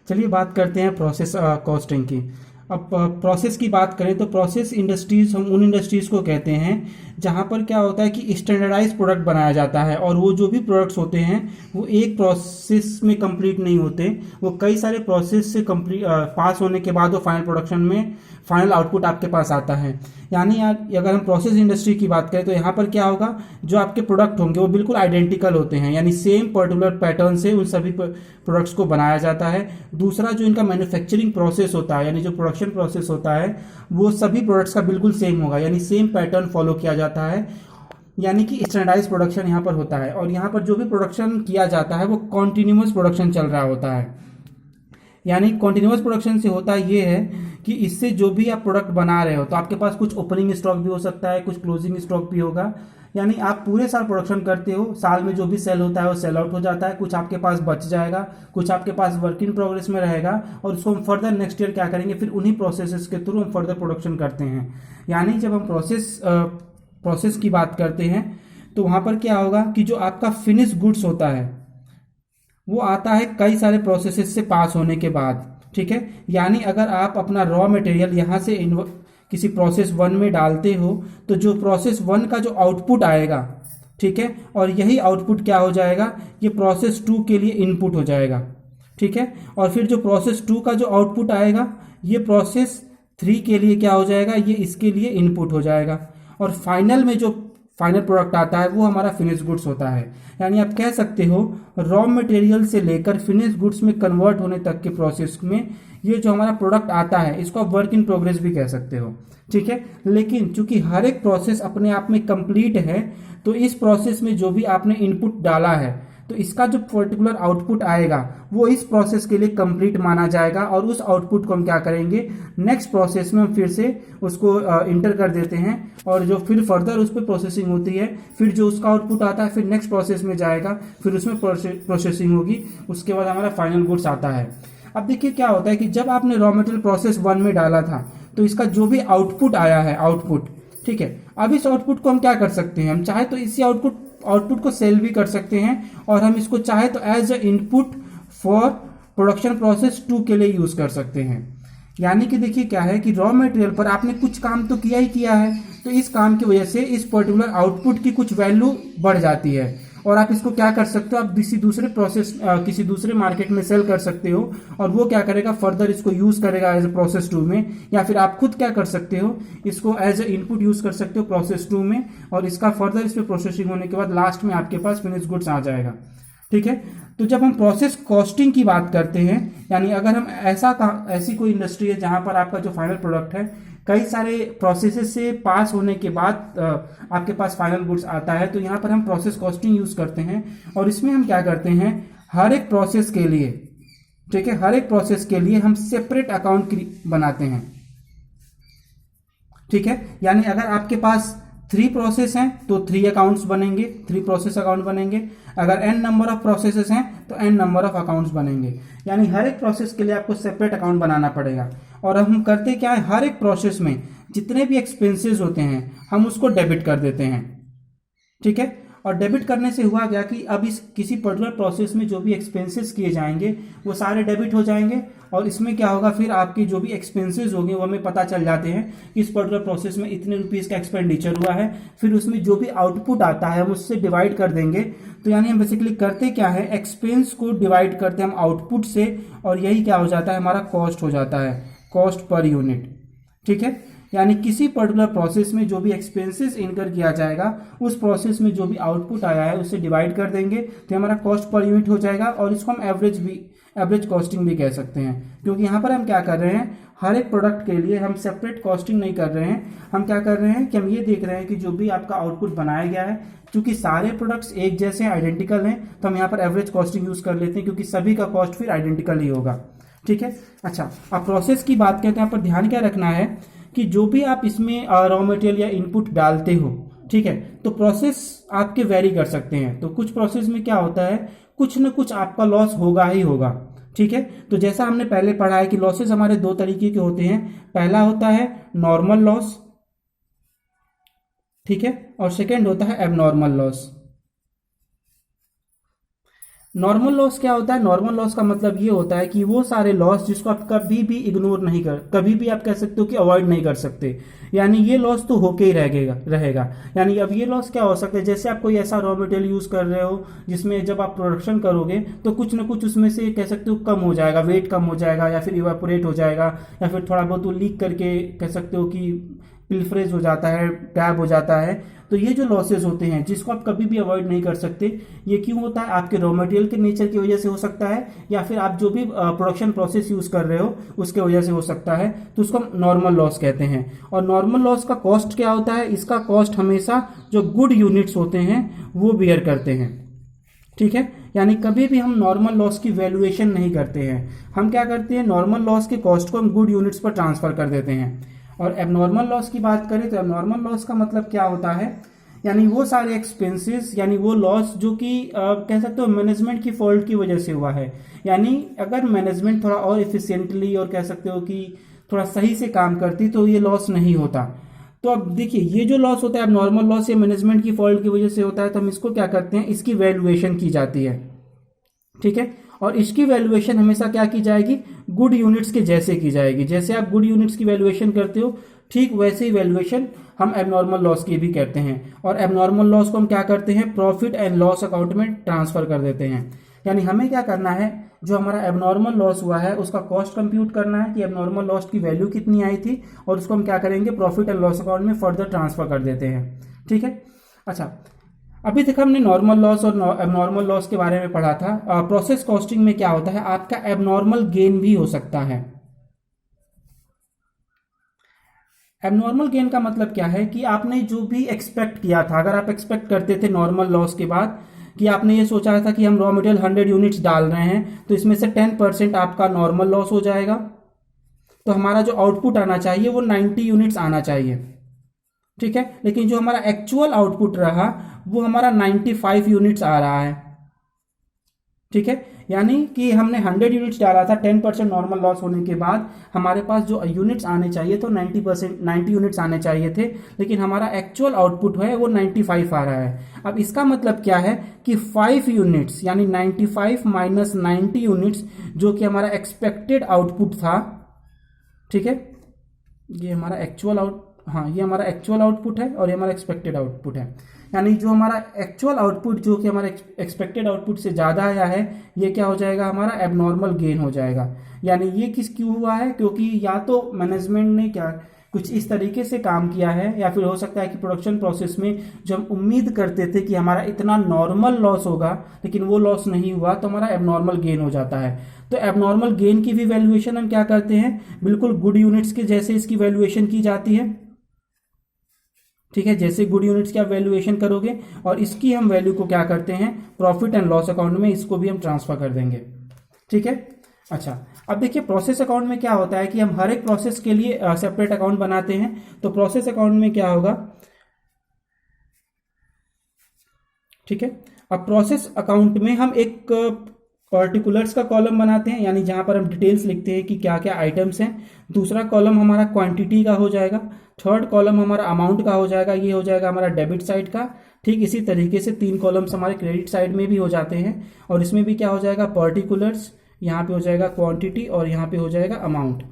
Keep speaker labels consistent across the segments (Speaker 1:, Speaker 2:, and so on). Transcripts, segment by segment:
Speaker 1: चलिए बात करते हैं प्रोसेस कॉस्टिंग की। अब प्रोसेस की बात करें तो प्रोसेस इंडस्ट्रीज हम उन इंडस्ट्रीज को कहते हैं जहां पर क्या होता है कि स्टैंडर्डाइज प्रोडक्ट बनाया जाता है, और वो जो भी प्रोडक्ट्स होते हैं वो एक प्रोसेस में कंप्लीट नहीं होते, वो कई सारे प्रोसेस से कंप्लीट पास होने के बाद वो फाइनल प्रोडक्शन में फाइनल आउटपुट आपके पास आता है। यानी यार अगर हम प्रोसेस इंडस्ट्री की बात करें तो यहाँ पर क्या होगा, जो आपके प्रोडक्ट होंगे वो बिल्कुल आइडेंटिकल होते हैं, यानी सेम पर्टिकुलर पैटर्न से उन सभी प्रोडक्ट्स को बनाया जाता है। दूसरा जो इनका मैन्युफैक्चरिंग प्रोसेस होता है, यानी जो प्रोडक्शन प्रोसेस होता है वो सभी प्रोडक्ट्स का बिल्कुल सेम होगा, यानी सेम पैटर्न फॉलो किया जाता है, यानी कि स्टैंडर्डाइज प्रोडक्शन यहाँ पर होता है। और यहाँ पर जो भी प्रोडक्शन किया जाता है वो कॉन्टिन्यूस प्रोडक्शन चल रहा होता है। यानी कॉन्टिन्यूस प्रोडक्शन से होता ये है कि इससे जो भी आप प्रोडक्ट बना रहे हो तो आपके पास कुछ ओपनिंग स्टॉक भी हो सकता है, कुछ क्लोजिंग स्टॉक भी होगा। यानी आप पूरे साल प्रोडक्शन करते हो, साल में जो भी सेल होता है वो सेल आउट हो जाता है, कुछ आपके पास बच जाएगा, कुछ आपके पास वर्क इन प्रोग्रेस में रहेगा, और उसको हम फर्दर नेक्स्ट ईयर क्या करेंगे, फिर उन्हीं प्रोसेसेस के थ्रू हम फर्दर प्रोडक्शन करते हैं। यानी जब हम प्रोसेस की बात करते हैं तो वहां पर क्या होगा कि जो आपका फिनिश गुड्स होता है वो आता है कई सारे प्रोसेसेस से पास होने के बाद। ठीक है, यानी अगर आप अपना रॉ मटेरियल यहाँ से किसी प्रोसेस वन में डालते हो तो जो प्रोसेस वन का जो आउटपुट आएगा, ठीक है, और यही आउटपुट क्या हो जाएगा, ये प्रोसेस टू के लिए इनपुट हो जाएगा। ठीक है, और फिर जो प्रोसेस टू का जो आउटपुट आएगा ये प्रोसेस थ्री के लिए क्या हो जाएगा, ये इसके लिए इनपुट हो जाएगा, और फाइनल में जो फाइनल प्रोडक्ट आता है वो हमारा फिनिश गुड्स होता है। यानी आप कह सकते हो रॉ मटेरियल से लेकर फिनिश गुड्स में कन्वर्ट होने तक के प्रोसेस में ये जो हमारा प्रोडक्ट आता है इसको आप वर्क इन प्रोग्रेस भी कह सकते हो। ठीक है, लेकिन चूंकि हर एक प्रोसेस अपने आप में कंप्लीट है तो इस प्रोसेस में जो भी आपने इनपुट डाला है तो इसका जो पर्टिकुलर आउटपुट आएगा वो इस प्रोसेस के लिए कंप्लीट माना जाएगा, और उस आउटपुट को हम क्या करेंगे, नेक्स्ट प्रोसेस में हम फिर से उसको इंटर कर देते हैं, और जो फिर फर्दर उस पर प्रोसेसिंग होती है, फिर जो उसका आउटपुट आता है फिर नेक्स्ट प्रोसेस में जाएगा, फिर उसमें प्रोसेसिंग होगी, उसके बाद हमारा फाइनल गुड्स आता है। अब देखिए क्या होता है कि जब आपने रॉ मटेरियल प्रोसेस वन में डाला था तो इसका जो भी आउटपुट आया है, आउटपुट, ठीक है, अब इस आउटपुट को हम क्या कर सकते हैं, हम चाहे तो इसी आउटपुट को सेल भी कर सकते हैं, और हम इसको चाहे तो as a input for production process to के लिए यूज कर सकते हैं। यानी कि देखिए क्या है कि रॉ मटेरियल पर आपने कुछ काम तो किया ही किया है, तो इस काम की वजह से इस पर्टिकुलर आउटपुट की कुछ वैल्यू बढ़ जाती है, और आप इसको क्या कर सकते हो, आप किसी दूसरे मार्केट में सेल कर सकते हो, और वो क्या करेगा, फर्दर इसको यूज करेगा एज ए प्रोसेस टू में, या फिर आप खुद क्या कर सकते हो, इसको एज ए इनपुट यूज कर सकते हो प्रोसेस टू में, और इसका फर्दर इस पर प्रोसेसिंग होने के बाद लास्ट में आपके पास फिनिश गुड्स आ जाएगा। ठीक है, तो जब हम प्रोसेस कॉस्टिंग की बात करते हैं, यानी अगर हम ऐसी कोई इंडस्ट्री है जहां पर आपका जो फाइनल प्रोडक्ट है कई सारे प्रोसेसेस से पास होने के बाद आपके पास फाइनल गुड्स आता है, तो यहाँ पर हम प्रोसेस कॉस्टिंग यूज करते हैं, और इसमें हम क्या करते हैं, हर एक प्रोसेस के लिए, ठीक है, हर एक प्रोसेस के लिए हम सेपरेट अकाउंट बनाते हैं। ठीक है, यानी अगर आपके पास 3 प्रोसेस हैं तो 3 अकाउंट्स बनेंगे, 3 प्रोसेस अकाउंट बनेंगे। अगर n नंबर ऑफ प्रोसेसेस हैं तो n नंबर ऑफ अकाउंट्स बनेंगे। यानी हर एक प्रोसेस के लिए आपको सेपरेट अकाउंट बनाना पड़ेगा। और हम करते क्या है, हर एक प्रोसेस में जितने भी एक्सपेंसेस होते हैं हम उसको डेबिट कर देते हैं। ठीक है, और डेबिट करने से हुआ क्या कि अब इस किसी पर्टिकुलर प्रोसेस में जो भी एक्सपेंसेस किए जाएंगे वो सारे डेबिट हो जाएंगे, और इसमें क्या होगा, फिर आपके जो भी एक्सपेंसेस होंगे वो हमें पता चल जाते हैं कि इस पर्टिकुलर प्रोसेस में इतने रुपीस का एक्सपेंडिचर हुआ है, फिर उसमें जो भी आउटपुट आता है हम उससे डिवाइड कर देंगे। तो यानी हम बेसिकली करते क्या है, एक्सपेंस को डिवाइड करते हैं हम आउटपुट से, और यही क्या हो जाता है, हमारा कॉस्ट हो जाता है, कॉस्ट पर यूनिट। ठीक है, यानी किसी पर्टिकुलर प्रोसेस में जो भी एक्सपेंसेस इनकर किया जाएगा उस प्रोसेस में जो भी आउटपुट आया है उससे डिवाइड कर देंगे तो हमारा कॉस्ट पर यूनिट हो जाएगा, और इसको हम एवरेज कॉस्टिंग भी कह सकते हैं, क्योंकि यहाँ पर हम क्या कर रहे हैं, हर एक प्रोडक्ट के लिए हम सेपरेट कॉस्टिंग नहीं कर रहे हैं, हम क्या कर रहे हैं कि हम ये देख रहे हैं कि जो भी आपका आउटपुट बनाया गया है, क्योंकि सारे प्रोडक्ट्स एक जैसे आइडेंटिकल हैं तो हम यहाँ पर एवरेज कॉस्टिंग यूज कर लेते हैं, क्योंकि सभी का कॉस्ट फिर आइडेंटिकल ही होगा। ठीक है, अच्छा, अब प्रोसेस की बात करते हैं, यहाँ पर ध्यान क्या रखना है कि जो भी आप इसमें रॉ मटेरियल या इनपुट डालते हो, ठीक है, तो प्रोसेस आपके वेरी कर सकते हैं। तो कुछ प्रोसेस में क्या होता है, कुछ न कुछ आपका लॉस होगा ही होगा। ठीक है, तो जैसा हमने पहले पढ़ा है कि लॉसेस हमारे 2 तरीके के होते हैं, पहला होता है नॉर्मल लॉस, ठीक है, और सेकेंड होता है एबनॉर्मल लॉस। नॉर्मल लॉस क्या होता है? नॉर्मल लॉस का मतलब ये होता है कि वो सारे लॉस जिसको आप कभी भी इग्नोर नहीं कर, कभी भी आप कह सकते हो कि अवॉइड नहीं कर सकते, यानी ये लॉस तो होके ही रहेगा। यानी अब ये लॉस क्या हो सकता है? जैसे आप कोई ऐसा रॉ मटेरियल यूज कर रहे हो जिसमें जब आप प्रोडक्शन करोगे तो कुछ ना कुछ उसमें से कह सकते हो कम हो जाएगा, वेट कम हो जाएगा, या फिर इवापोरेट हो जाएगा, या फिर थोड़ा बहुत वो लीक करके कह सकते हो कि पिल्फरेज हो जाता है, गैप हो जाता है। तो ये जो लॉसेस होते हैं जिसको आप कभी भी अवॉइड नहीं कर सकते, ये क्यों होता है? आपके रॉ मटेरियल के नेचर की वजह से हो सकता है, या फिर आप जो भी प्रोडक्शन प्रोसेस यूज कर रहे हो उसके वजह से हो सकता है। तो उसको हम नॉर्मल लॉस कहते हैं। और नॉर्मल लॉस का कॉस्ट क्या होता है? इसका कॉस्ट हमेशा जो गुड यूनिट्स होते हैं वो बियर करते हैं। ठीक है, यानी कभी भी हम नॉर्मल लॉस की वैल्यूएशन नहीं करते हैं। हम क्या करते हैं? नॉर्मल लॉस के कॉस्ट को हम गुड यूनिट्स पर ट्रांसफर कर देते हैं। और एबनॉर्मल लॉस की बात करें तो एबनॉर्मल लॉस का मतलब क्या होता है? यानी वो सारे एक्सपेंसेस, यानी वो लॉस जो कि कह सकते हो मैनेजमेंट की फॉल्ट की वजह से हुआ है। यानी अगर मैनेजमेंट थोड़ा और इफिशिएंटली और कह सकते हो कि थोड़ा सही से काम करती तो ये लॉस नहीं होता। तो अब देखिए, ये जो लॉस होता है अब नॉर्मल लॉस या मैनेजमेंट की फॉल्ट की वजह से होता है, तो हम इसको क्या करते हैं? इसकी वैल्यूएशन की जाती है। ठीक है, और इसकी वैल्यूएशन हमेशा क्या की जाएगी? गुड यूनिट्स के जैसे की जाएगी। जैसे आप गुड यूनिट्स की वैल्यूएशन करते हो ठीक वैसे ही वैल्यूएशन हम एबनॉर्मल लॉस की भी करते हैं। और एबनॉर्मल लॉस को हम क्या करते हैं? प्रॉफिट एंड लॉस अकाउंट में ट्रांसफर कर देते हैं। यानी हमें क्या करना है? जो हमारा एबनॉर्मल लॉस हुआ है उसका कॉस्ट कंप्यूट करना है कि एबनॉर्मल लॉस की वैल्यू कितनी आई थी, और उसको हम क्या करेंगे? प्रॉफिट एंड लॉस अकाउंट में फर्दर ट्रांसफर कर देते हैं। ठीक है, अच्छा, अभी तक हमने नॉर्मल लॉस और एबनॉर्मल लॉस के बारे में पढ़ा था। प्रोसेस कॉस्टिंग में क्या होता है? आपका एबनॉर्मल गेन भी हो सकता है। एबनॉर्मल गेन का मतलब क्या है? कि आपने जो भी एक्सपेक्ट किया था, अगर आप एक्सपेक्ट करते थे नॉर्मल लॉस के बाद कि आपने ये सोचा था कि हम रॉ मटेरियल 100 यूनिट्स डाल रहे हैं तो इसमें से 10% आपका नॉर्मल लॉस हो जाएगा, तो हमारा जो आउटपुट आना चाहिए वो 90 यूनिट्स आना चाहिए। ठीक है, लेकिन जो हमारा एक्चुअल आउटपुट रहा वो हमारा 95 यूनिट्स आ रहा है। ठीक है, यानी कि हमने 100 यूनिट्स डाला था, 10% नॉर्मल लॉस होने के बाद हमारे पास जो यूनिट्स आने चाहिए तो 90 यूनिट्स आने चाहिए थे, लेकिन हमारा एक्चुअल आउटपुट है वो 95 आ रहा है। अब इसका मतलब क्या है? कि 5 यूनिट्स यानी 95 माइनस 90 यूनिट्स जो कि हमारा एक्सपेक्टेड आउटपुट था। ठीक है, ये हमारा ये हमारा एक्चुअल आउटपुट है और ये हमारा एक्सपेक्टेड आउटपुट है। यानी जो हमारा एक्चुअल आउटपुट जो कि हमारे एक्सपेक्टेड आउटपुट से ज़्यादा आया है, ये क्या हो जाएगा? हमारा एबनॉर्मल गेन हो जाएगा। यानी ये क्यों हुआ है? क्योंकि या तो मैनेजमेंट ने क्या कुछ इस तरीके से काम किया है, या फिर हो सकता है कि प्रोडक्शन प्रोसेस में जो हम उम्मीद करते थे कि हमारा इतना नॉर्मल लॉस होगा लेकिन वो लॉस नहीं हुआ, तो हमारा एबनॉर्मल गेन हो जाता है। तो एबनॉर्मल गेन की भी वैल्यूएशन हम क्या करते हैं? बिल्कुल गुड यूनिट्स के जैसे इसकी वैल्यूएशन की जाती है। ठीक है, जैसे गुड यूनिट्स की आप वैल्यूएशन करोगे और इसकी हम वैल्यू को क्या करते हैं? प्रॉफिट एंड लॉस अकाउंट में इसको भी हम ट्रांसफर कर देंगे। ठीक है, अच्छा, अब देखिए प्रोसेस अकाउंट में क्या होता है कि हम हर एक प्रोसेस के लिए सेपरेट अकाउंट बनाते हैं। तो प्रोसेस अकाउंट में क्या होगा? ठीक है, अब प्रोसेस अकाउंट में हम एक पर्टिकुलर्स का कॉलम बनाते हैं, यानी जहां पर हम डिटेल्स लिखते हैं कि क्या क्या आइटम्स हैं। दूसरा कॉलम हमारा क्वांटिटी का हो जाएगा। थर्ड कॉलम हमारा अमाउंट का हो जाएगा, ये हो जाएगा हमारा डेबिट साइड का। ठीक इसी तरीके से 3 कॉलम्स हमारे क्रेडिट साइड में भी हो जाते हैं, और इसमें भी क्या हो जाएगा? पर्टिकुलर्स, यहाँ पे हो जाएगा क्वांटिटी और यहाँ पे हो जाएगा अमाउंट।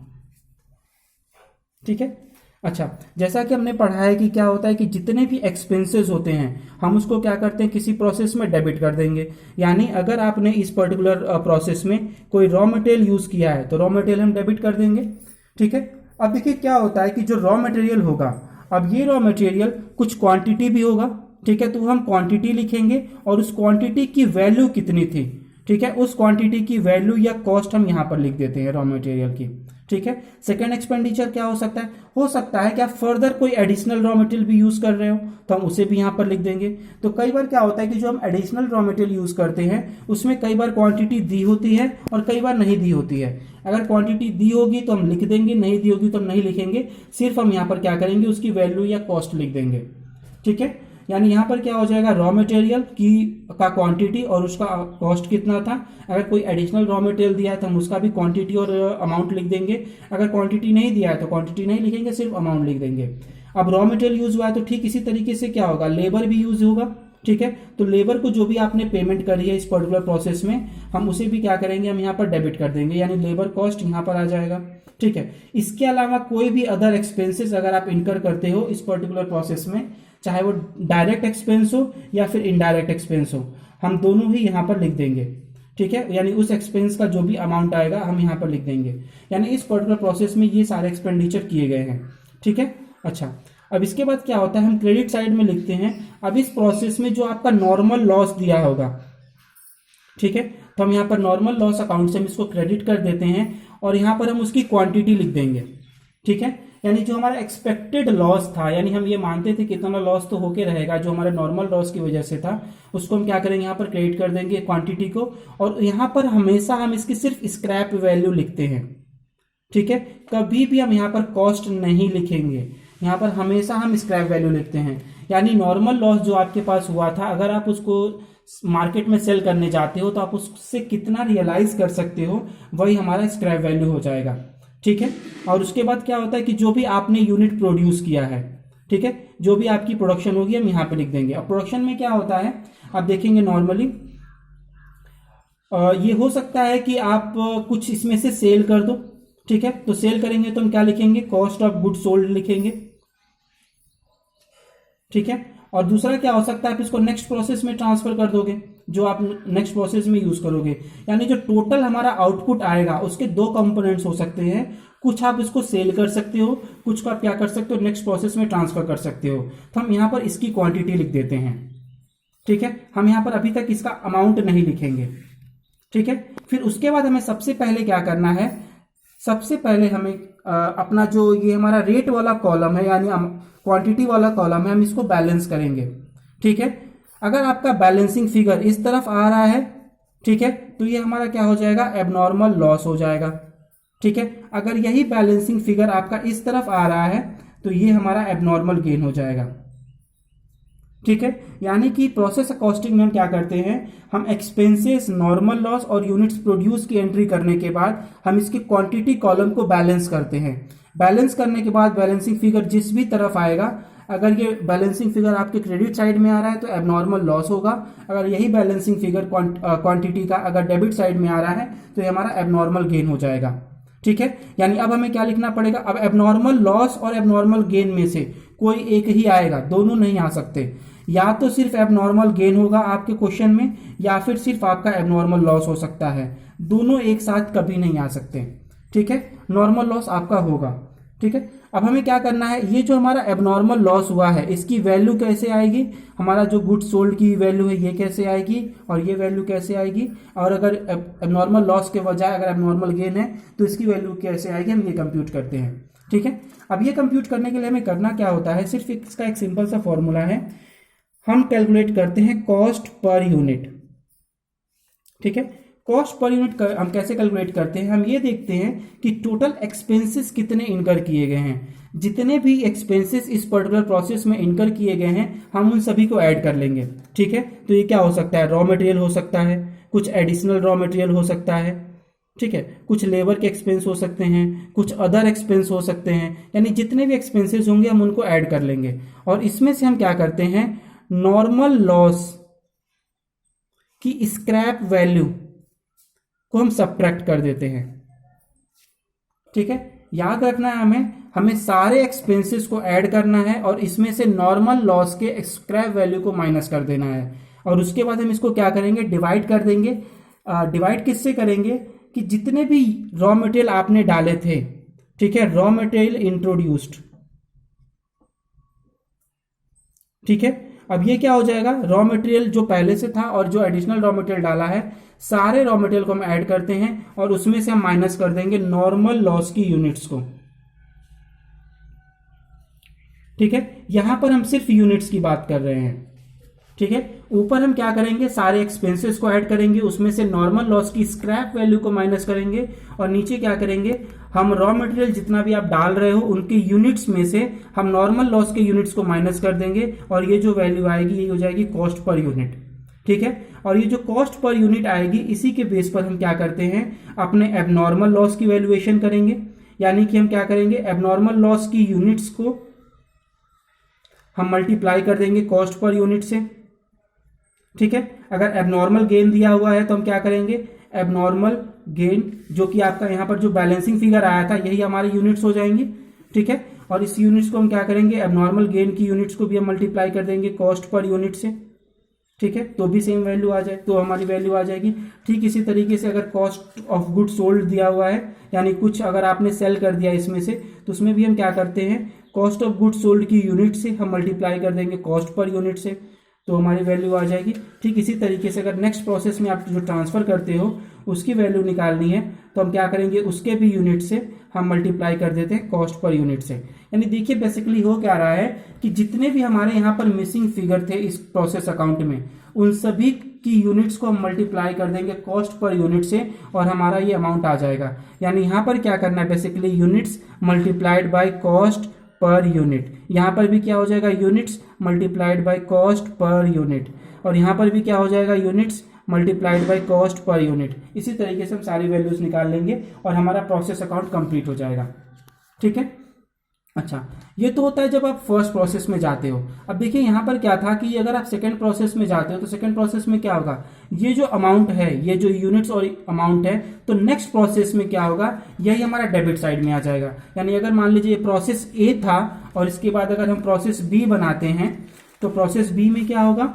Speaker 1: ठीक है, अच्छा, जैसा कि हमने पढ़ा है कि क्या होता है कि जितने भी एक्सपेंसेस होते हैं हम उसको क्या करते हैं? किसी प्रोसेस में डेबिट कर देंगे। यानी अगर आपने इस पर्टिकुलर प्रोसेस में कोई रॉ मटेरियल यूज किया है तो रॉ मटेरियल हम डेबिट कर देंगे। ठीक है, अब देखिए क्या होता है कि जो रॉ मटेरियल होगा, अब ये रॉ मटेरियल कुछ क्वांटिटी भी होगा। ठीक है, तो हम क्वांटिटी लिखेंगे और उस क्वांटिटी की वैल्यू कितनी थी, ठीक है, उस क्वांटिटी की वैल्यू या कॉस्ट हम यहां पर लिख देते हैं रॉ मटेरियल की। ठीक है, सेकंड एक्सपेंडिचर क्या हो सकता है? हो सकता है कि आप फर्दर कोई एडिशनल रॉ मटेरियल भी यूज कर रहे हो तो हम उसे भी यहां पर लिख देंगे। तो कई बार क्या होता है कि जो हम एडिशनल रॉ मटेरियल यूज करते हैं उसमें कई बार क्वांटिटी दी होती है और कई बार नहीं दी होती है। अगर क्वांटिटी दी होगी तो हम लिख देंगे, नहीं दी होगी तो हम नहीं लिखेंगे, सिर्फ हम यहाँ पर क्या करेंगे? उसकी वैल्यू या कॉस्ट लिख देंगे। ठीक है, यानी यहां पर क्या हो जाएगा? रॉ मटेरियल की का क्वांटिटी और उसका कॉस्ट कितना था। अगर कोई एडिशनल रॉ मटेरियल दिया है तो हम उसका भी क्वांटिटी और अमाउंट लिख देंगे। अगर क्वांटिटी नहीं दिया है तो क्वांटिटी नहीं लिखेंगे, सिर्फ अमाउंट लिख देंगे। अब रॉ मटेरियल यूज हुआ है तो ठीक इसी तरीके से क्या होगा? लेबर भी यूज होगा। ठीक है। तो लेबर को जो भी आपने पेमेंट करी है इस पर्टिकुलर प्रोसेस में, हम उसे भी क्या करेंगे, हम यहाँ पर डेबिट कर देंगे, यानी लेबर कॉस्ट यहाँ पर आ जाएगा। ठीक है। इसके अलावा कोई भी अदर एक्सपेंसेस अगर आप इनकर करते हो इस पर्टिकुलर प्रोसेस में, चाहे वो डायरेक्ट एक्सपेंस हो या फिर इनडायरेक्ट एक्सपेंस हो, हम दोनों ही यहाँ पर लिख देंगे। ठीक है। यानी उस एक्सपेंस का जो भी अमाउंट आएगा हम यहाँ पर लिख देंगे। यानी इस पर्टिकुलर प्रोसेस में ये सारे एक्सपेंडिचर किए गए हैं। ठीक है। अच्छा, अब इसके बाद क्या होता है, हम क्रेडिट साइड में लिखते हैं। अब इस प्रोसेस में जो आपका नॉर्मल लॉस दिया होगा, ठीक है, तो हम यहाँ पर नॉर्मल लॉस अकाउंट से हम इसको क्रेडिट कर देते हैं और यहाँ पर हम उसकी क्वांटिटी लिख देंगे। ठीक है। यानी जो हमारा एक्सपेक्टेड लॉस था, यानी हम ये मानते थे कितना लॉस तो होके रहेगा, जो हमारे नॉर्मल लॉस की वजह से था, उसको हम क्या करेंगे, यहाँ पर क्रेडिट कर देंगे क्वांटिटी को। और यहाँ पर हमेशा हम इसकी सिर्फ स्क्रैप वैल्यू लिखते हैं। ठीक है। कभी भी हम यहाँ पर कॉस्ट नहीं लिखेंगे, यहाँ पर हमेशा हम स्क्रैप वैल्यू लिखते हैं। यानी नॉर्मल लॉस जो आपके पास हुआ था, अगर आप उसको मार्केट में सेल करने जाते हो तो आप उससे कितना रियलाइज कर सकते हो, वही हमारा स्क्रैप वैल्यू हो जाएगा। ठीक है। और उसके बाद क्या होता है कि जो भी आपने यूनिट प्रोड्यूस किया है, ठीक है, जो भी आपकी प्रोडक्शन होगी हम यहाँ पे लिख देंगे। अब प्रोडक्शन में क्या होता है, आप देखेंगे नॉर्मली ये हो सकता है कि आप कुछ इसमें से सेल कर दो। ठीक है। तो सेल करेंगे तो हम क्या लिखेंगे, कॉस्ट ऑफ गुड सोल्ड लिखेंगे। ठीक है। और दूसरा क्या हो सकता है, आप इसको नेक्स्ट प्रोसेस में ट्रांसफर कर दोगे, जो आप नेक्स्ट प्रोसेस में यूज करोगे। यानी जो टोटल हमारा आउटपुट आएगा उसके दो कंपोनेंट्स हो सकते हैं, कुछ आप इसको सेल कर सकते हो, कुछ को आप क्या कर सकते हो, नेक्स्ट प्रोसेस में ट्रांसफर कर सकते हो। तो हम यहां पर इसकी क्वांटिटी लिख देते हैं। ठीक है। हम यहां पर अभी तक इसका अमाउंट नहीं लिखेंगे। ठीक है। फिर उसके बाद हमें सबसे पहले क्या करना है, सबसे पहले हमें अपना जो ये हमारा रेट वाला कॉलम है, यानी क्वांटिटी वाला कॉलम है, हम इसको बैलेंस करेंगे। ठीक है। अगर आपका बैलेंसिंग फिगर इस तरफ आ रहा है, ठीक है, तो ये हमारा क्या हो जाएगा, एबनॉर्मल लॉस हो जाएगा। ठीक है। अगर यही बैलेंसिंग फिगर आपका इस तरफ आ रहा है तो ये हमारा एबनॉर्मल गेन हो जाएगा। ठीक है। यानी कि प्रोसेस कॉस्टिंग में हम क्या करते हैं, हम एक्सपेंसेस, नॉर्मल लॉस और यूनिट्स प्रोड्यूस की एंट्री करने के बाद हम इसके क्वांटिटी कॉलम को बैलेंस करते हैं। बैलेंस करने के बाद बैलेंसिंग फिगर जिस भी तरफ आएगा, अगर ये बैलेंसिंग फिगर आपके क्रेडिट साइड में आ रहा है तो एबनॉर्मल लॉस होगा। अगर यही बैलेंसिंग फिगर क्वांटिटी का अगर डेबिट साइड में आ रहा है तो ये हमारा एबनॉर्मल गेन हो जाएगा। ठीक है। यानी अब हमें क्या लिखना पड़ेगा, अब एबनॉर्मल लॉस और एबनॉर्मल गेन में से कोई एक ही आएगा, दोनों नहीं आ सकते। या तो सिर्फ एबनॉर्मल गेन होगा आपके क्वेश्चन में, या फिर सिर्फ आपका एबनॉर्मल लॉस हो सकता है। दोनों एक साथ कभी नहीं आ सकते। ठीक है। नॉर्मल लॉस आपका होगा। ठीक है। अब हमें क्या करना है, ये जो हमारा एबनॉर्मल लॉस हुआ है इसकी वैल्यू कैसे आएगी, हमारा जो गुड्स सोल्ड की वैल्यू है ये कैसे आएगी और ये वैल्यू कैसे आएगी, और अगर एबनॉर्मल लॉस के बजाय अगर एबनॉर्मल गेन है तो इसकी वैल्यू कैसे आएगी, हम ये कंप्यूट करते हैं। ठीक है। अब ये कंप्यूट करने के लिए हमें करना क्या होता है, सिर्फ इसका एक सिंपल सा फॉर्मूला है, हम कैलकुलेट करते हैं कॉस्ट पर यूनिट। ठीक है। कॉस्ट पर यूनिट हम कैसे कैलकुलेट करते हैं, हम ये देखते हैं कि टोटल एक्सपेंसेस कितने इनकर किए गए हैं। जितने भी एक्सपेंसेस इस पर्टिकुलर प्रोसेस में इनकर किए गए हैं हम उन सभी को ऐड कर लेंगे। ठीक है। तो ये क्या हो सकता है, रॉ मटेरियल हो सकता है, कुछ एडिशनल रॉ मटेरियल हो सकता है, ठीक है, कुछ लेबर के एक्सपेंस हो सकते हैं, कुछ अदर एक्सपेंस हो सकते हैं। यानी जितने भी एक्सपेंसेस होंगे हम उनको ऐड कर लेंगे और इसमें से हम क्या करते हैं, नॉर्मल लॉस की स्क्रैप वैल्यू को हम सब्ट्रैक्ट कर देते हैं। ठीक है। याद रखना है हमें सारे एक्सपेंसेस को ऐड करना है और इसमें से नॉर्मल लॉस के स्क्रैप वैल्यू को माइनस कर देना है और उसके बाद हम इसको क्या करेंगे, डिवाइड कर देंगे। डिवाइड किससे करेंगे कि जितने भी रॉ मटेरियल आपने डाले थे, ठीक है, रॉ मटेरियल इंट्रोड्यूस्ड। ठीक है। अब ये क्या हो जाएगा, रॉ मटेरियल जो पहले से था और जो एडिशनल रॉ मटेरियल डाला है, सारे रॉ मटेरियल को हम ऐड करते हैं और उसमें से हम माइनस कर देंगे नॉर्मल लॉस की यूनिट्स को। ठीक है। यहां पर हम सिर्फ यूनिट्स की बात कर रहे हैं। ठीक है। ऊपर हम क्या करेंगे, सारे एक्सपेंसेस को ऐड करेंगे, उसमें से नॉर्मल लॉस की स्क्रैप वैल्यू को माइनस करेंगे और नीचे क्या करेंगे, हम रॉ मटेरियल जितना भी आप डाल रहे हो उनके यूनिट्स में से हम नॉर्मल लॉस के यूनिट्स को माइनस कर देंगे और ये जो वैल्यू आएगी ये हो जाएगी कॉस्ट पर यूनिट। ठीक है। और ये जो कॉस्ट पर यूनिट आएगी इसी के बेस पर हम क्या करते हैं, अपने एबनॉर्मल लॉस की वैल्यूएशन करेंगे। यानी कि हम क्या करेंगे, एबनॉर्मल लॉस की यूनिट्स को हम मल्टीप्लाई कर देंगे कॉस्ट पर यूनिट से। ठीक है। अगर एबनॉर्मल गेन दिया हुआ है तो हम क्या करेंगे, एबनॉर्मल गेन जो कि आपका यहाँ पर जो बैलेंसिंग फिगर आया था यही हमारे यूनिट्स हो जाएंगे। ठीक है, और इस यूनिट्स को हम क्या करेंगे, एबनॉर्मल गेन की यूनिट्स को भी हम मल्टीप्लाई कर देंगे कॉस्ट पर यूनिट से। ठीक है, तो भी सेम वैल्यू आ जाए, तो हमारी वैल्यू आ जाएगी। ठीक इसी तरीके से अगर कॉस्ट ऑफ गुड सोल्ड दिया हुआ है, यानी कुछ अगर आपने सेल कर दिया इसमें से, तो उसमें भी हम क्या करते हैं, कॉस्ट ऑफ गुड सोल्ड की यूनिट से हम मल्टीप्लाई कर देंगे कॉस्ट पर यूनिट से, तो हमारी वैल्यू आ जाएगी। ठीक इसी तरीके से अगर नेक्स्ट प्रोसेस में आप जो ट्रांसफर करते हो उसकी वैल्यू निकालनी है तो हम क्या करेंगे, उसके भी यूनिट से हम मल्टीप्लाई कर देते हैं कॉस्ट पर यूनिट से। यानी देखिए बेसिकली हो क्या रहा है कि जितने भी हमारे यहाँ पर मिसिंग फिगर थे इस प्रोसेस अकाउंट में, उन सभी की यूनिट्स को हम मल्टीप्लाई कर देंगे कॉस्ट पर यूनिट से और हमारा ये अमाउंट आ जाएगा। यानी यहाँ पर क्या करना है, basically units multiplied by cost per unit. यहाँ पर भी क्या हो जाएगा, units multiplied by cost per unit, और यहाँ पर भी क्या हो जाएगा, units multiplied by cost per unit. इसी तरीके से हम सारी वैल्यूज निकाल लेंगे और हमारा प्रोसेस अकाउंट कंप्लीट हो जाएगा। ठीक है, अच्छा ये तो होता है जब आप फर्स्ट प्रोसेस में जाते हो। अब देखिए यहाँ पर क्या था कि अगर आप सेकंड प्रोसेस में जाते हो तो सेकंड प्रोसेस में क्या होगा, ये जो अमाउंट है, ये जो यूनिट्स और अमाउंट है, तो नेक्स्ट प्रोसेस में क्या होगा, यही हमारा डेबिट साइड में आ जाएगा। यानी अगर मान लीजिए प्रोसेस ए था और इसके बाद अगर हम प्रोसेस बी बनाते हैं तो प्रोसेस बी में क्या होगा,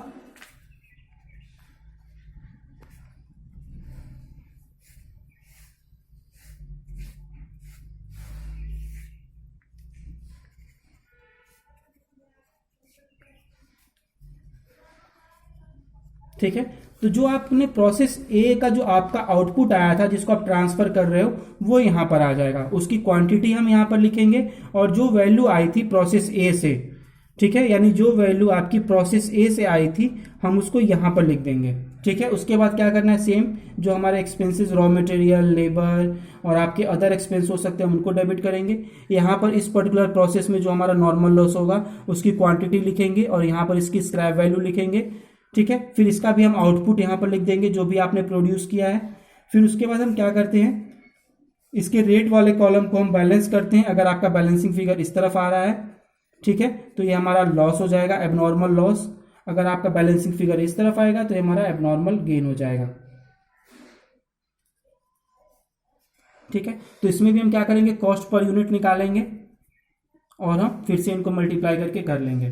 Speaker 1: ठीक है। तो जो आपने प्रोसेस ए का जो आपका आउटपुट आया था जिसको आप ट्रांसफर कर रहे हो वो यहां पर आ जाएगा, उसकी क्वांटिटी हम यहां पर लिखेंगे और जो वैल्यू आई थी प्रोसेस ए से, ठीक है, यानी जो वैल्यू आपकी प्रोसेस ए से आई थी हम उसको यहां पर लिख देंगे। ठीक है, उसके बाद क्या करना है, सेम जो हमारे एक्सपेंसेस रॉ मटेरियल, लेबर और आपके अदर एक्सपेंस हो सकते हैं उनको डेबिट करेंगे। यहाँ पर इस पर्टिकुलर प्रोसेस में जो हमारा नॉर्मल लॉस होगा उसकी क्वांटिटी लिखेंगे और यहाँ पर इसकी स्क्रैप वैल्यू लिखेंगे। ठीक है, फिर इसका भी हम आउटपुट यहाँ पर लिख देंगे जो भी आपने प्रोड्यूस किया है। फिर उसके बाद हम क्या करते हैं, इसके रेट वाले कॉलम को हम बैलेंस करते हैं। अगर आपका बैलेंसिंग फिगर इस तरफ आ रहा है, ठीक है, तो ये हमारा लॉस हो जाएगा, एबनॉर्मल लॉस। अगर आपका बैलेंसिंग फिगर इस तरफ आएगा तो ये हमारा एबनॉर्मल गेन हो जाएगा। ठीक है, तो इसमें भी हम क्या करेंगे, कॉस्ट पर यूनिट निकालेंगे और हम फिर से इनको मल्टीप्लाई करके कर लेंगे।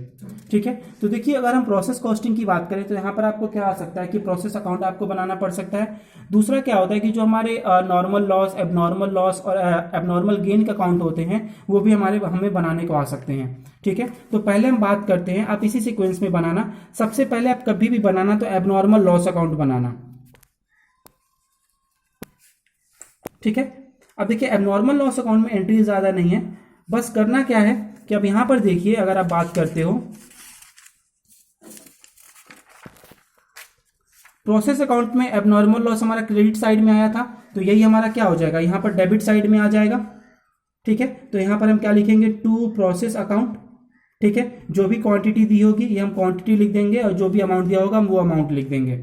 Speaker 1: ठीक है, तो देखिए अगर हम प्रोसेस कॉस्टिंग की बात करें तो यहाँ पर आपको क्या आ सकता है कि प्रोसेस अकाउंट आपको बनाना पड़ सकता है। दूसरा क्या होता है कि जो हमारे नॉर्मल लॉस, एबनॉर्मल लॉस और एबनॉर्मल गेन का अकाउंट होते हैं वो भी हमें बनाने को आ सकते हैं। ठीक है, तो पहले हम बात करते हैं, आप इसी सिक्वेंस में बनाना। सबसे पहले आप कभी भी बनाना तो एबनॉर्मल लॉस अकाउंट बनाना। ठीक है, अब देखिए एबनॉर्मल लॉस अकाउंट में एंट्री ज्यादा नहीं है, बस करना क्या है कि अब यहां पर देखिए अगर आप बात करते हो प्रोसेस अकाउंट में एबनॉर्मल लॉस हमारा क्रेडिट साइड में आया था, तो यही हमारा क्या हो जाएगा, यहां पर डेबिट साइड में आ जाएगा। ठीक है, तो यहां पर हम क्या लिखेंगे, टू प्रोसेस अकाउंट। ठीक है, जो भी क्वांटिटी दी होगी ये हम क्वांटिटी लिख देंगे और जो भी अमाउंट दिया होगा हम वो अमाउंट लिख देंगे।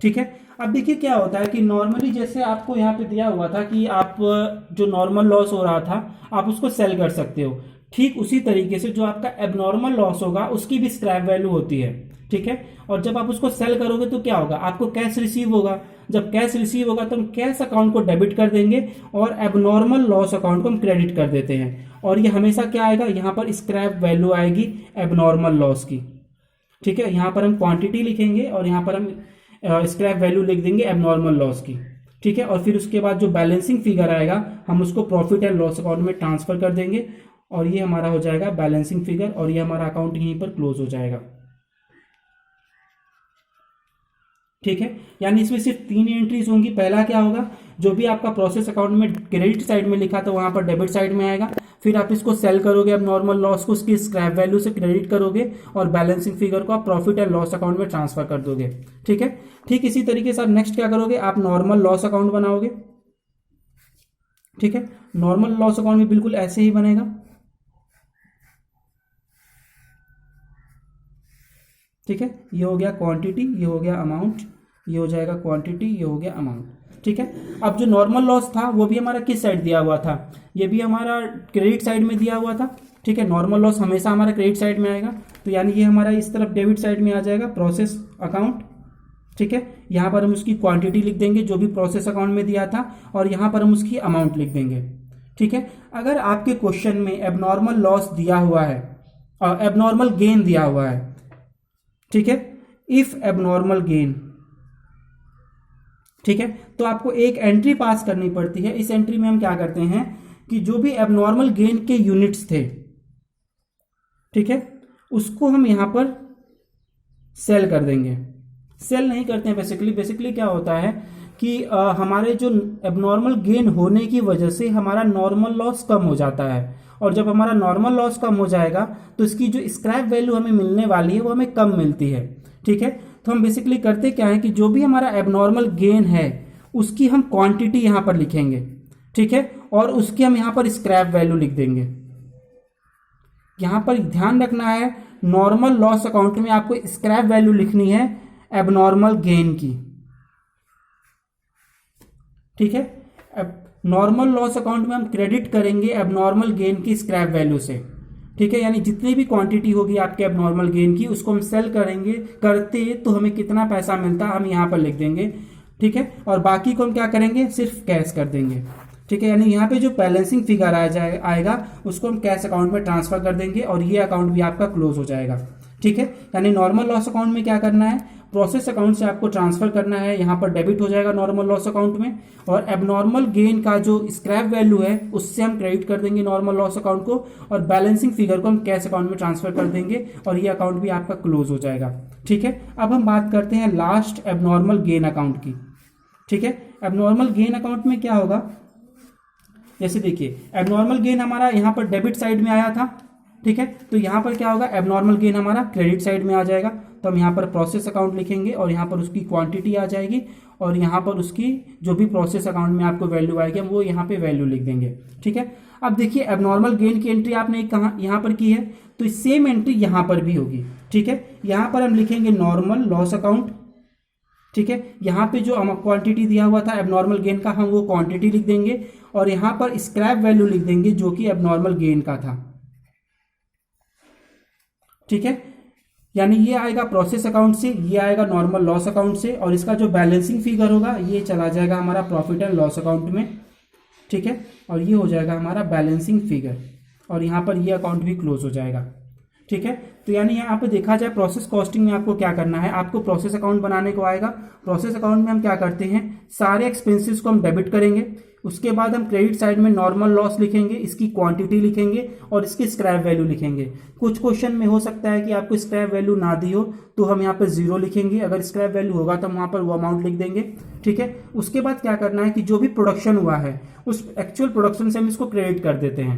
Speaker 1: ठीक है, अब देखिए क्या होता है कि नॉर्मली जैसे आपको यहाँ पे दिया हुआ था कि आप जो नॉर्मल लॉस हो रहा था आप उसको सेल कर सकते हो, ठीक उसी तरीके से जो आपका एबनॉर्मल लॉस होगा उसकी भी स्क्रैप वैल्यू होती है। ठीक है, और जब आप उसको सेल करोगे तो क्या होगा, आपको कैश रिसीव होगा। जब कैश रिसीव होगा तो हम कैश अकाउंट को डेबिट कर देंगे और एबनॉर्मल लॉस अकाउंट को हम क्रेडिट कर देते हैं, और ये हमेशा क्या आएगा, यहाँ पर स्क्रैप वैल्यू आएगी एबनॉर्मल लॉस की। ठीक है, यहाँ पर हम क्वांटिटी लिखेंगे और यहाँ पर हम स्क्रैप वैल्यू लिख देंगे एबनॉर्मल लॉस की। ठीक है, और फिर उसके बाद जो बैलेंसिंग फिगर आएगा हम उसको प्रॉफिट एंड लॉस अकाउंट में ट्रांसफर कर देंगे और ये हमारा हो जाएगा बैलेंसिंग फिगर और ये हमारा अकाउंट यहीं पर क्लोज हो जाएगा। ठीक है, यानी इसमें सिर्फ 3 एंट्रीज होंगी। पहला क्या होगा, जो भी आपका प्रोसेस अकाउंट में क्रेडिट साइड में लिखा था वहां पर डेबिट साइड में आएगा। फिर आप इसको सेल करोगे, अब नॉर्मल लॉस को उसकी स्क्रैप वैल्यू से क्रेडिट करोगे और बैलेंसिंग फिगर को आप प्रॉफिट एंड लॉस अकाउंट में ट्रांसफर कर दोगे। ठीक है, ठीक इसी तरीके से आप नेक्स्ट क्या करोगे, आप नॉर्मल लॉस अकाउंट बनाओगे। ठीक है, नॉर्मल लॉस अकाउंट भी बिल्कुल ऐसे ही बनेगा। ठीक है, ये हो गया क्वांटिटी, ये हो गया अमाउंट, ये हो जाएगा क्वांटिटी, ये हो गया अमाउंट। ठीक है, अब जो नॉर्मल लॉस था वो भी हमारा किस साइड दिया हुआ था, ये भी हमारा क्रेडिट साइड में दिया हुआ था। ठीक है, नॉर्मल लॉस हमेशा हमारा क्रेडिट साइड में आएगा, तो यानी ये हमारा इस तरफ डेबिट साइड में आ जाएगा प्रोसेस अकाउंट। ठीक है, यहाँ पर हम उसकी क्वांटिटी लिख देंगे जो भी प्रोसेस अकाउंट में दिया था, और यहाँ पर हम उसकी अमाउंट लिख देंगे। ठीक है, अगर आपके क्वेश्चन में एबनॉर्मल लॉस दिया हुआ है और एबनॉर्मल गेन दिया हुआ है, ठीक है, इफ एबनॉर्मल गेन, ठीक है, तो आपको एक एंट्री पास करनी पड़ती है। इस एंट्री में हम क्या करते हैं कि जो भी एबनॉर्मल गेन के यूनिट्स थे, ठीक है, उसको हम यहां पर सेल कर देंगे। सेल नहीं करते हैं बेसिकली क्या होता है कि हमारे जो एबनॉर्मल गेन होने की वजह से हमारा नॉर्मल लॉस कम हो जाता है, और जब हमारा नॉर्मल लॉस कम हो जाएगा तो इसकी जो स्क्रैप वैल्यू हमें मिलने वाली है वो हमें कम मिलती है। ठीक है, तो हम बेसिकली करते क्या है कि जो भी हमारा एबनॉर्मल गेन है उसकी हम क्वांटिटी यहां पर लिखेंगे। ठीक है, और उसकी हम यहां पर स्क्रैप वैल्यू लिख देंगे। यहां पर ध्यान रखना है, नॉर्मल लॉस अकाउंट में आपको स्क्रैप वैल्यू लिखनी है एबनॉर्मल गेन की। ठीक है, अब नॉर्मल लॉस अकाउंट में हम क्रेडिट करेंगे एबनॉर्मल गेन की स्क्रैप वैल्यू से। ठीक है, यानी जितनी भी क्वांटिटी होगी आपके एबनॉर्मल गेन की उसको हम सेल करेंगे, करते तो हमें कितना पैसा मिलता हम यहां पर लिख देंगे। ठीक है, और बाकी को हम क्या करेंगे, सिर्फ कैश कर देंगे। ठीक है, यानी यहाँ पे जो बैलेंसिंग फिगर आएगा उसको हम कैश अकाउंट में ट्रांसफर कर देंगे और ये अकाउंट भी आपका क्लोज हो जाएगा। ठीक है, यानी नॉर्मल लॉस अकाउंट में क्या करना है, प्रोसेस अकाउंट से आपको ट्रांसफर करना है, यहाँ पर डेबिट हो जाएगा नॉर्मल लॉस अकाउंट में, और एबनॉर्मल गेन का जो स्क्रैप वैल्यू है उससे हम क्रेडिट कर देंगे नॉर्मल लॉस अकाउंट को, और बैलेंसिंग फिगर को हम कैश अकाउंट में ट्रांसफर कर देंगे और ये अकाउंट भी आपका क्लोज हो जाएगा। ठीक है, अब हम बात करते हैं लास्ट एबनॉर्मल गेन अकाउंट की। ठीक है, एबनॉर्मल गेन अकाउंट में क्या होगा, जैसे देखिए एबनॉर्मल गेन हमारा यहाँ पर डेबिट साइड में आया था। ठीक है, तो यहाँ पर क्या होगा, एबनॉर्मल गेन हमारा क्रेडिट साइड में आ जाएगा। तो हम यहाँ पर प्रोसेस अकाउंट लिखेंगे और यहाँ पर उसकी क्वांटिटी आ जाएगी, और यहाँ पर उसकी जो भी प्रोसेस अकाउंट में आपको वैल्यू आएगी हम वो यहाँ पे वैल्यू लिख देंगे। ठीक है, अब देखिए एबनॉर्मल गेन की एंट्री आपने कहाँ यहाँ पर की है, तो सेम एंट्री यहाँ पर भी होगी। ठीक है, यहाँ पर हम लिखेंगे नॉर्मल लॉस अकाउंट। ठीक है, यहाँ पे जो क्वांटिटी दिया हुआ था एबनॉर्मल गेन का हम वो क्वांटिटी लिख देंगे, और यहाँ पर स्क्रैप वैल्यू लिख देंगे जो कि एबनॉर्मल गेन का था। ठीक है, यानी ये आएगा प्रोसेस अकाउंट से, ये आएगा नॉर्मल लॉस अकाउंट से, और इसका जो बैलेंसिंग फिगर होगा ये चला जाएगा हमारा प्रॉफिट एंड लॉस अकाउंट में। ठीक है, और ये हो जाएगा हमारा बैलेंसिंग फिगर, और यहाँ पर ये अकाउंट भी क्लोज हो जाएगा। ठीक है, तो यानी यहाँ पे देखा जाए प्रोसेस कॉस्टिंग में आपको क्या करना है, आपको प्रोसेस अकाउंट बनाने को आएगा। प्रोसेस अकाउंट में हम क्या करते हैं, सारे एक्सपेंसेस को हम डेबिट करेंगे, उसके बाद हम क्रेडिट साइड में नॉर्मल लॉस लिखेंगे, इसकी क्वांटिटी लिखेंगे और इसकी स्क्रैप वैल्यू लिखेंगे। कुछ क्वेश्चन में हो सकता है कि आपको स्क्रैप वैल्यू ना दी हो तो हम यहाँ पर 0 लिखेंगे, अगर स्क्रैप वैल्यू होगा तो हम वहाँ पर वो अमाउंट लिख देंगे। ठीक है, उसके बाद क्या करना है कि जो भी प्रोडक्शन हुआ है उस एक्चुअल प्रोडक्शन से हम इसको क्रेडिट कर देते हैं।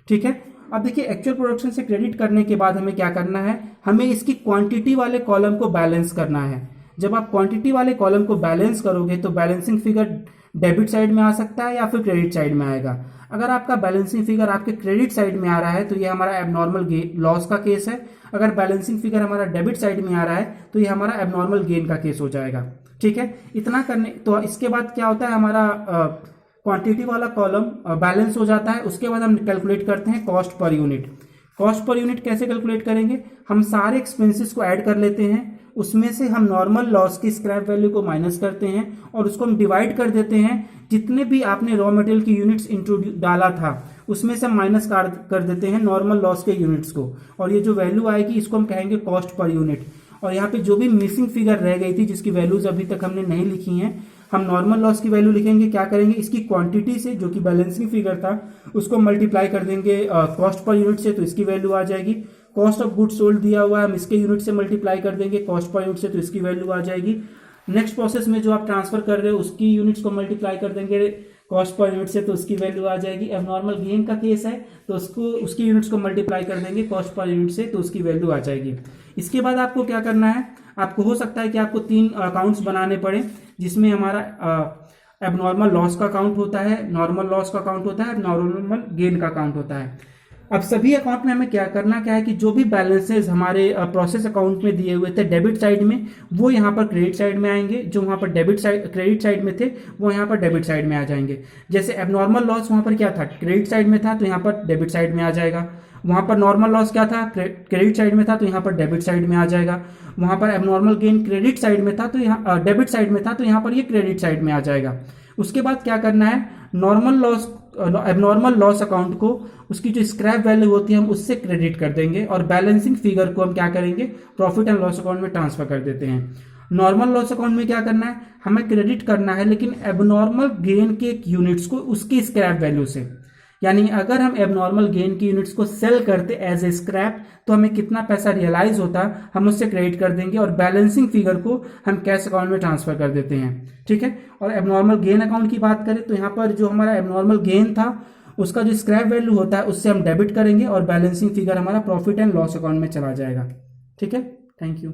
Speaker 1: ठीक है, अब देखिए एक्चुअल प्रोडक्शन से क्रेडिट करने के बाद हमें क्या करना है, हमें इसकी क्वांटिटी वाले कॉलम को बैलेंस करना है। जब आप क्वांटिटी वाले कॉलम को बैलेंस करोगे तो बैलेंसिंग फिगर डेबिट साइड में आ सकता है या फिर क्रेडिट साइड में आएगा। अगर आपका बैलेंसिंग फिगर आपके क्रेडिट साइड में आ रहा है तो ये हमारा एबनॉर्मल लॉस का केस है, अगर बैलेंसिंग फिगर हमारा डेबिट साइड में आ रहा है तो ये हमारा एबनॉर्मल गेन का केस हो जाएगा। ठीक है, इतना करने तो इसके बाद क्या होता है, हमारा क्वांटिटी वाला कॉलम बैलेंस हो जाता है। उसके बाद हम कैलकुलेट करते हैं cost per unit. Cost per unit कैसे कैलकुलेट करेंगे, हम सारे एक्सपेंसेस को ऐड कर लेते हैं, उसमें से हम नॉर्मल लॉस की स्क्रैप वैल्यू को माइनस करते हैं और उसको हम डिवाइड कर देते हैं। जितने भी आपने रॉ मटेरियल की यूनिट्स डाला था उसमें से हम माइनस कर देते हैं नॉर्मल लॉस के यूनिट्स को, और ये जो वैल्यू आएगी इसको हम कहेंगे कॉस्ट पर यूनिट। और यहाँ पे जो भी मिसिंग फिगर रह गई थी जिसकी वैल्यूज अभी तक हमने नहीं लिखी हैं, हम नॉर्मल लॉस की वैल्यू लिखेंगे, क्या करेंगे, इसकी क्वांटिटी से जो कि बैलेंसिंग फिगर था उसको मल्टीप्लाई कर देंगे कॉस्ट पर यूनिट से, तो इसकी वैल्यू आ जाएगी। कॉस्ट ऑफ गुड्स सोल्ड दिया हुआ है, हम इसके यूनिट से मल्टीप्लाई कर देंगे कॉस्ट पर यूनिट से, तो इसकी वैल्यू आ जाएगी। नेक्स्ट प्रोसेस में जो आप ट्रांसफर कर रहे हो उसकी यूनिट्स को मल्टीप्लाई कर देंगे कॉस्ट पर यूनिट से, तो उसकी वैल्यू आ जाएगी। अब नॉर्मल गेन का केस है तो उसकी यूनिट्स को मल्टीप्लाई कर देंगे कॉस्ट पर यूनिट से, तो उसकी वैल्यू आ जाएगी। इसके बाद आपको क्या करना है, आपको हो सकता है कि आपको 3 अकाउंट्स बनाने पड़े, जिसमें हमारा एबनॉर्मल लॉस का अकाउंट होता है, नॉर्मल लॉस का अकाउंट होता है, नॉर्मल गेन का अकाउंट होता है। अब सभी अकाउंट में हमें क्या करना क्या है कि जो भी बैलेंसेस हमारे प्रोसेस अकाउंट में दिए हुए थे डेबिट साइड में, वो यहाँ पर क्रेडिट साइड में आएंगे, जो वहाँ पर क्रेडिट साइड में थे वो यहाँ पर डेबिट साइड में आ जाएंगे। जैसे एबनॉर्मल लॉस वहाँ पर क्या था, क्रेडिट साइड में था, तो यहाँ पर डेबिट साइड में आ जाएगा। वहां पर नॉर्मल लॉस क्या था, क्रेडिट साइड में था, तो यहाँ पर डेबिट साइड में आ जाएगा। वहां पर एबनॉर्मल गेन क्रेडिट साइड में था, तो यहाँ डेबिट साइड में था, तो यहाँ पर ये क्रेडिट साइड में आ जाएगा। उसके बाद क्या करना है, normal loss abnormal loss account को उसकी जो स्क्रैप वैल्यू होती है हम उससे क्रेडिट कर देंगे, और बैलेंसिंग फिगर को हम क्या करेंगे, प्रॉफिट एंड लॉस अकाउंट में ट्रांसफर कर देते हैं। नॉर्मल लॉस अकाउंट में क्या करना है, हमें क्रेडिट करना है लेकिन एबनॉर्मल गेन के यूनिट्स को उसकी स्क्रैप वैल्यू से। यानी अगर हम एबनॉर्मल गेन की यूनिट्स को सेल करते एज ए स्क्रैप, तो हमें कितना पैसा रियलाइज होता हम उससे क्रेडिट कर देंगे, और बैलेंसिंग फिगर को हम कैश अकाउंट में ट्रांसफर कर देते हैं। ठीक है, और एबनॉर्मल गेन अकाउंट की बात करें तो यहाँ पर जो हमारा एबनॉर्मल गेन था उसका जो स्क्रैप वैल्यू होता है उससे हम डेबिट करेंगे, और बैलेंसिंग फिगर हमारा प्रॉफिट एंड लॉस अकाउंट में चला जाएगा। ठीक है, थैंक यू।